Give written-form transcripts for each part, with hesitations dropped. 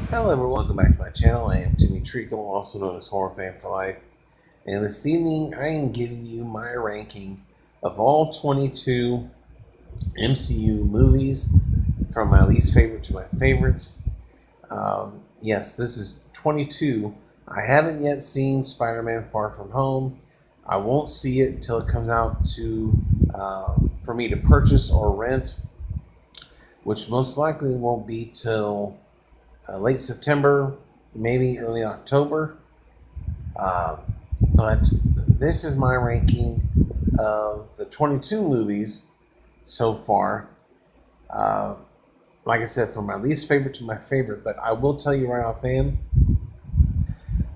Hello everyone, welcome back to my channel. I am Timmy Treacle, also known as Horror Fan for Life. And this evening I am giving you my ranking of all 22 MCU movies from my least favorite to my favorites. Yes, this is 22. I haven't yet seen Spider-Man Far From Home. I won't see it until it comes out for me to purchase or rent, which most likely won't be till late September, maybe early October. But this is my ranking of the 22 movies so far. Like I said, from my least favorite to my favorite. But I will tell you right offhand,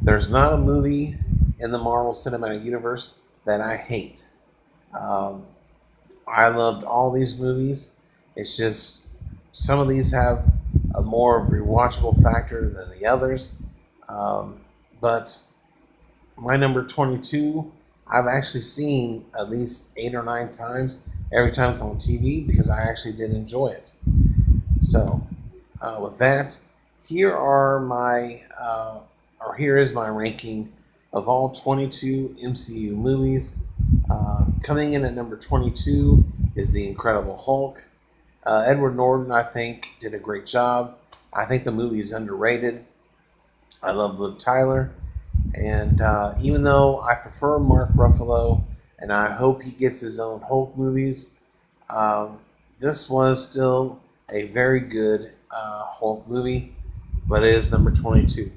there's not a movie in the Marvel Cinematic Universe that I hate. Um, I loved all these movies. It's just some of these have a more rewatchable factor than the others. But my number 22, I've actually seen at least 8 or 9 times every time it's on TV because I actually did enjoy it. So, with that, here is my ranking of all 22 MCU movies. Coming in at number 22 is The Incredible Hulk. Edward Norton, I think, did a great job. I think the movie is underrated. I love Liv Tyler. And even though I prefer Mark Ruffalo, and I hope he gets his own Hulk movies, this was still a very good Hulk movie, but it is number 22.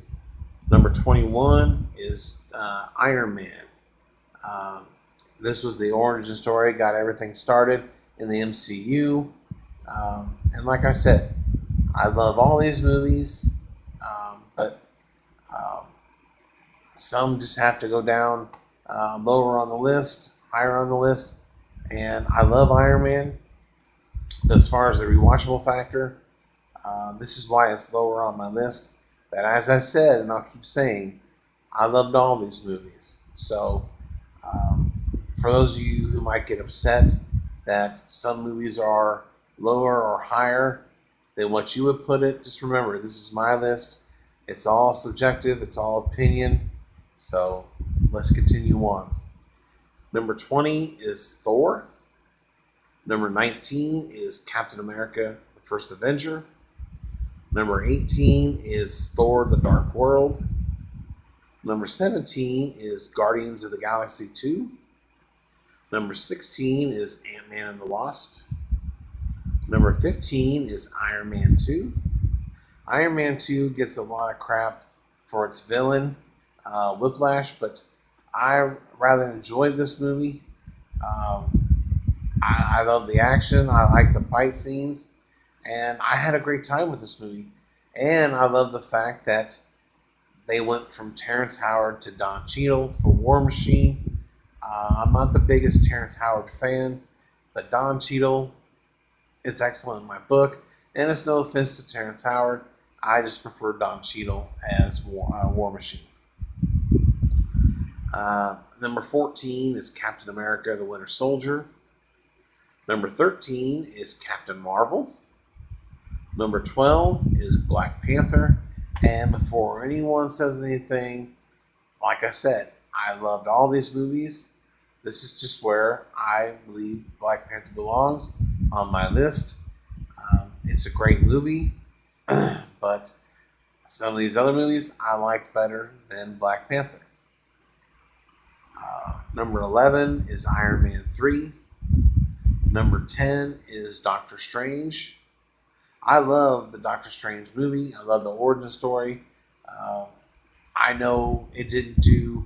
Number 21 is Iron Man. This was the origin story, got everything started in the MCU. And like I said, I love all these movies, but some just have to go down lower on the list, higher on the list. And I love Iron Man. But as far as the rewatchable factor, this is why it's lower on my list. But as I said, and I'll keep saying, I loved all these movies. So for those of you who might get upset that some movies are lower or higher than what you would put it, just remember, this is my list. It's all subjective. It's all opinion. So let's continue on. Number 20 is Thor. Number 19 is Captain America, the First Avenger. Number 18 is Thor, the Dark World. Number 17 is Guardians of the Galaxy 2. Number 16 is Ant-Man and the Wasp. Number 15 is Iron Man 2. Iron Man 2 gets a lot of crap for its villain, Whiplash, but I rather enjoyed this movie. I love the action. I like the fight scenes, and I had a great time with this movie. And I love the fact that they went from Terrence Howard to Don Cheadle for War Machine. I'm not the biggest Terrence Howard fan, but Don Cheadle is excellent in my book. And it's no offense to Terrence Howard. I just prefer Don Cheadle as War Machine. Number 14 is Captain America, the Winter Soldier. Number 13 is Captain Marvel. Number 12 is Black Panther. And before anyone says anything, like I said, I loved all these movies. This is just where I believe Black Panther belongs on my list. It's a great movie, but some of these other movies I liked better than Black Panther. Number 11 is Iron Man 3. Number 10 is Doctor Strange. I love the Doctor Strange movie. I love the origin story. I know it didn't do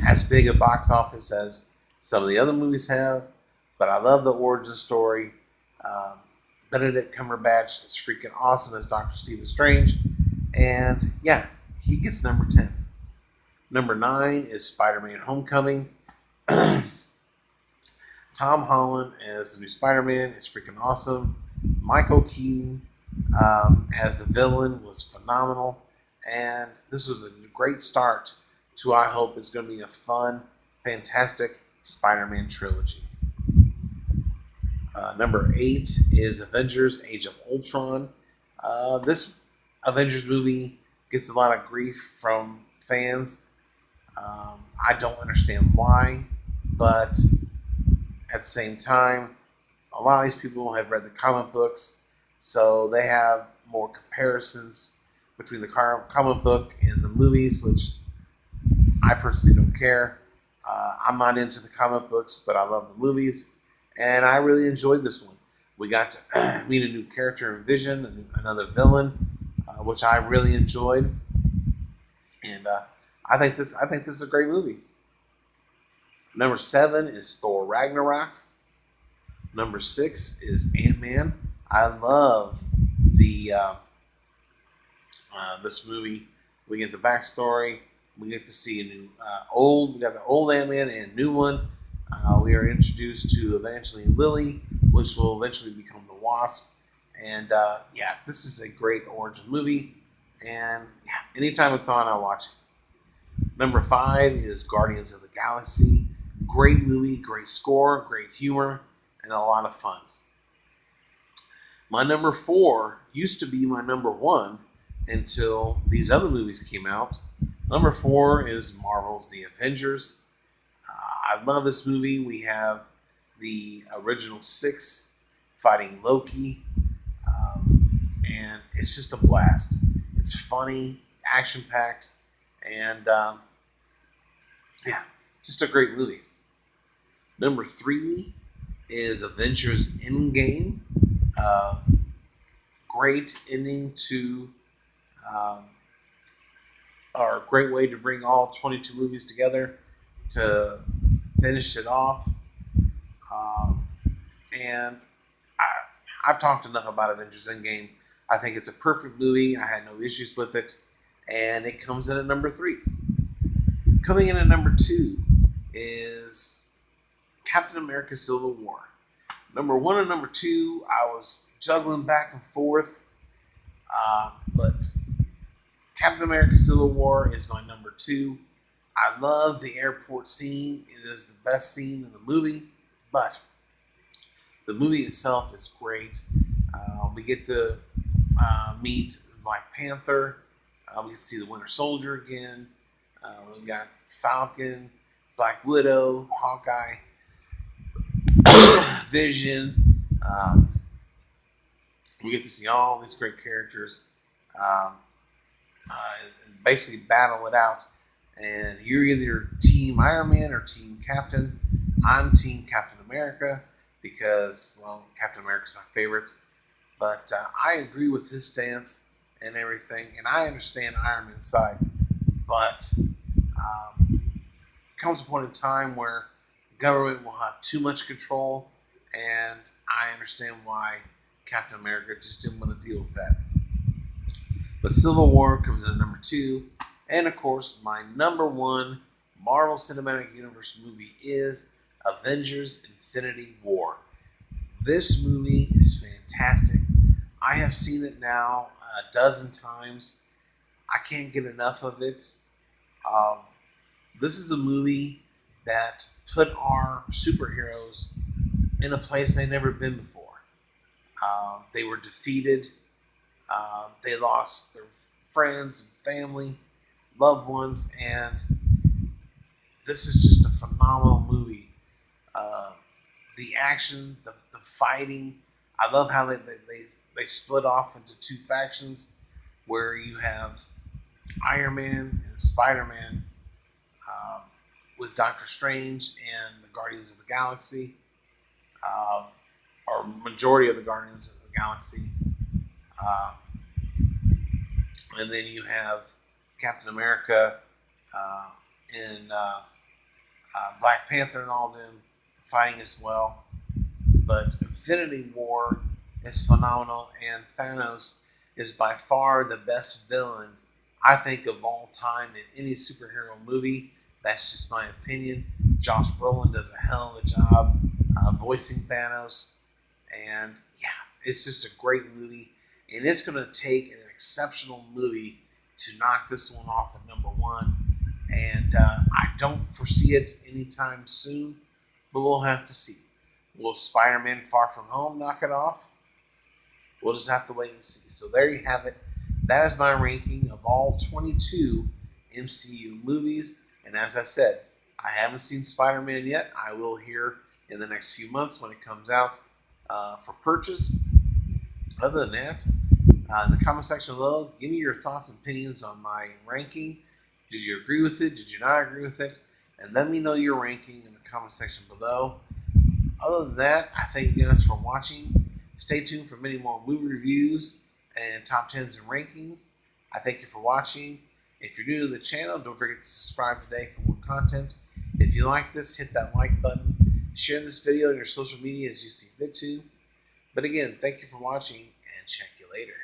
as big a box office as some of the other movies have, but I love the origin story. Benedict Cumberbatch is freaking awesome as Dr. Stephen Strange. And yeah, he gets number 10. Number 9 is Spider-Man Homecoming. Tom Holland as the new Spider-Man is freaking awesome. Michael Keaton as the villain was phenomenal. And this was a great start to, I hope, it's going to be a fun, fantastic Spider-Man trilogy. Number 8 is Avengers Age of Ultron. This Avengers movie gets a lot of grief from fans. I don't understand why, but at the same time, a lot of these people have read the comic books, so they have more comparisons between the comic book and the movies, which I personally don't care. I'm not into the comic books, but I love the movies, and I really enjoyed this one. We got to meet a new character in Vision, another villain, which I really enjoyed, and I think this is a great movie. Number 7 is Thor Ragnarok. Number 6 is Ant-Man. I love the this movie. We get the backstory. We get to see a new we got the old Ant-Man and a new one. We are introduced to Evangeline Lilly, which will eventually become the Wasp. And yeah, this is a great origin movie. And yeah, anytime it's on, I watch it. Number 5 is Guardians of the Galaxy. Great movie, great score, great humor, and a lot of fun. My number 4 used to be my number 1 until these other movies came out. Number 4 is Marvel's The Avengers. I love this movie. We have the original 6 fighting Loki, and it's just a blast. It's funny, it's action-packed, and yeah, just a great movie. Number 3 is Avengers Endgame. Great ending to, or a great way to bring all 22 movies together to finish it off. And I've talked enough about Avengers Endgame. I think it's a perfect movie. I had no issues with it. And it comes in at number 3. Coming in at number 2 is Captain America Civil War. Number 1 and number 2, I was juggling back and forth. But Captain America Civil War is my number 2. I love the airport scene. It is the best scene in the movie. But the movie itself is great. We get to meet Black Panther. We get to see the Winter Soldier again. We got Falcon, Black Widow, Hawkeye, Vision. We get to see all these great characters basically battle it out. And you're either Team Iron Man or Team Captain. I'm Team Captain America because, well, Captain America's my favorite. But I agree with his stance and everything, and I understand Iron Man's side. But comes a point in time where government will have too much control, and I understand why Captain America just didn't want to deal with that. But Civil War comes in at number 2, and of course, my number 1 Marvel Cinematic Universe movie is Avengers Infinity War. This movie is fantastic. I have seen it now a dozen times. I can't get enough of it. This is a movie that put our superheroes in a place they've never been before. They were defeated. They lost their friends and family, loved ones, and this is just a phenomenal movie. The action, the fighting. I love how they split off into 2 factions, where you have Iron Man and Spiderman with Doctor Strange and the Guardians of the Galaxy, or majority of the Guardians of the Galaxy. And then you have Captain America and Black Panther and all of them fighting as well. But Infinity War is phenomenal, and Thanos is by far the best villain, I think, of all time in any superhero movie. That's just my opinion. Josh Brolin does a hell of a job voicing Thanos, and yeah, it's just a great movie, and it's going to take an exceptional movie to knock this one off at number 1, and I don't foresee it anytime soon, but we'll have to see. Will Spider-Man Far From Home knock it off? We'll just have to wait and see. So there you have it. That is my ranking of all 22 MCU movies. And as I said, I haven't seen Spider-Man yet. I will here in the next few months when it comes out for purchase. Other than that, in the comment section below, give me your thoughts and opinions on my ranking. Did you agree with it? Did you not agree with it? And let me know your ranking in the comment section below. Other than that, I thank you guys for watching. Stay tuned for many more movie reviews and top 10s and rankings. I thank you for watching. If you're new to the channel, don't forget to subscribe today for more content. If you like this, hit that like button. Share this video on your social media as you see fit to. But again, thank you for watching and check you later.